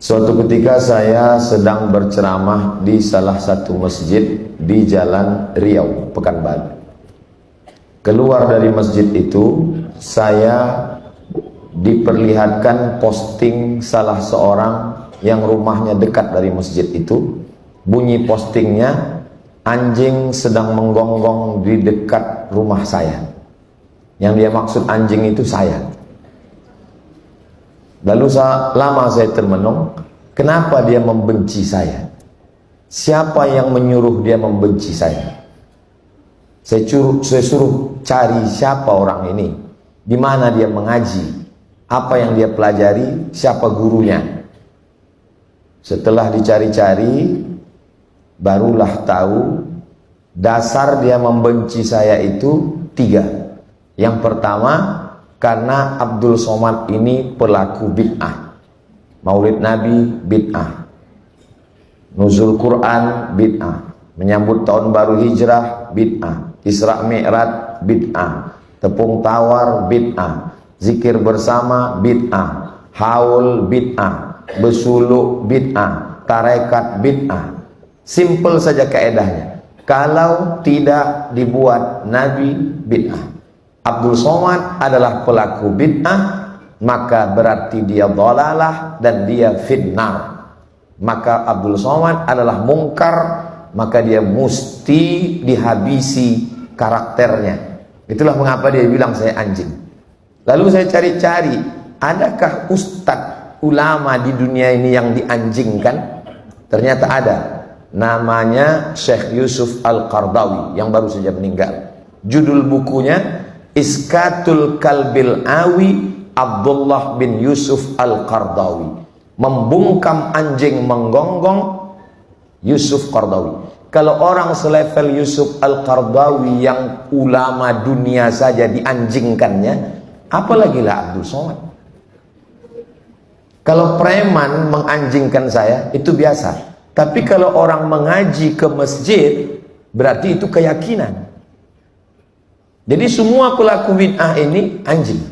Suatu ketika saya sedang berceramah di salah satu masjid di Jalan Riau, Pekanbaru. Keluar dari masjid itu, saya diperlihatkan posting salah seorang yang rumahnya dekat dari masjid itu. Bunyi postingnya, anjing sedang menggonggong di dekat rumah saya. Yang dia maksud anjing itu saya. Lalu lama saya termenung, kenapa dia membenci saya? Siapa yang menyuruh dia membenci saya? Saya suruh cari siapa orang ini, di mana dia mengaji, apa yang dia pelajari, siapa gurunya. Setelah dicari-cari, barulah tahu dasar dia membenci saya itu 3. Yang pertama, karena Abdul Somad ini pelaku bid'ah. Maulid Nabi bid'ah, nuzul Quran bid'ah, menyambut tahun baru hijrah bid'ah, Isra Mi'raj bid'ah, tepung tawar bid'ah, zikir bersama bid'ah, haul bid'ah, besuluk bid'ah, tarekat bid'ah. Simple saja kaedahnya. Kalau tidak dibuat Nabi bid'ah. Abdul Somad adalah pelaku bid'ah, maka berarti dia dhalalah dan dia finnar. Maka Abdul Somad adalah mungkar, maka dia mesti dihabisi karakternya. Itulah mengapa dia bilang saya anjing. Lalu saya cari-cari, adakah ustadz ulama di dunia ini yang dianjingkan? Ternyata ada. Namanya Syekh Yusuf Al-Qardawi yang baru saja meninggal. Judul bukunya Iskatul Kalbil Awi Abdullah bin Yusuf Al-Qardawi. Membungkam anjing menggonggong Yusuf Qardawi. Kalau orang selevel Yusuf Al-Qardawi yang ulama dunia saja dianjingkannya, apalagi lah Abdul Somad. Kalau preman menganjingkan saya, itu biasa. Tapi kalau orang mengaji ke masjid, berarti itu keyakinan. Jadi semua pelaku bid'ah ini anjing.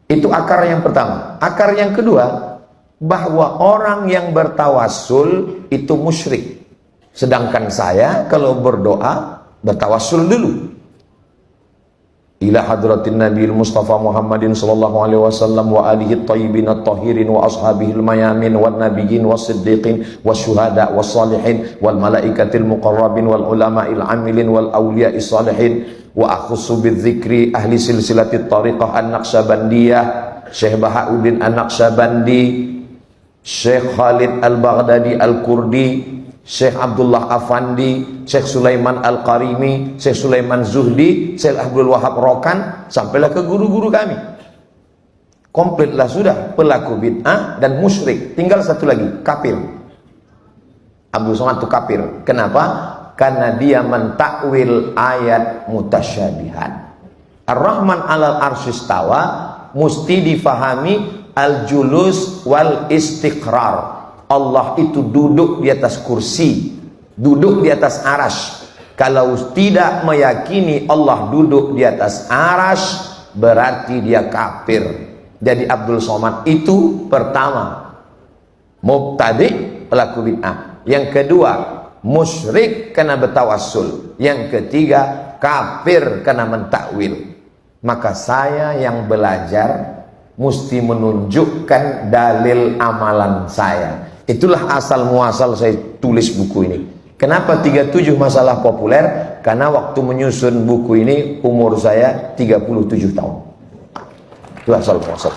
Itu akar yang pertama. Akar yang kedua, bahwa orang yang bertawassul itu musyrik. Sedangkan saya kalau berdoa bertawassul dulu. Ila hadratin Nabiil Mustafa Muhammadin sallallahu alaihi wasallam wa alihi at-tayyibin at-tahirin wa ashabihil mayamin wan nabiyyin was-siddiqin wasyuhada was-salihin wal malaikatil muqarrabin wal ulama'il amilin wal awliya'is salihin wa akhussu bidzikri ahli silsilatit tariqah an-naqsabandiyah Syekh Bahauddin an-Naqsabandi, Syekh Khalid Al-Baghdadi Al-Kurdi, Syekh Abdullah Afandi, Syekh Sulaiman Al-Qarimi, Syekh Sulaiman Zuhdi, Syekh Abdul Wahab Rokan, sampailah ke guru-guru kami. Komplitlah sudah pelaku bid'ah dan musyrik. Tinggal satu lagi, kafir. Abdul Somad itu kafir. Kenapa? Karena dia mentakwil ayat mutasyabihan. Ar-Rahman 'alal arsy istawa mesti difahami al-julus wal istiqrar. Allah itu duduk di atas kursi, duduk di atas arasy. Kalau tidak meyakini Allah duduk di atas arasy, berarti dia kafir. Jadi Abdul Somad itu pertama mubtadi, pelaku bid'ah. Yang kedua musyrik karena bertawassul. Yang ketiga kafir karena mentakwil. Maka saya yang belajar mesti menunjukkan dalil amalan saya. Itulah asal muasal saya tulis buku ini. Kenapa 37 masalah populer? Karena waktu menyusun buku ini umur saya 37 tahun. Itu asal muasal.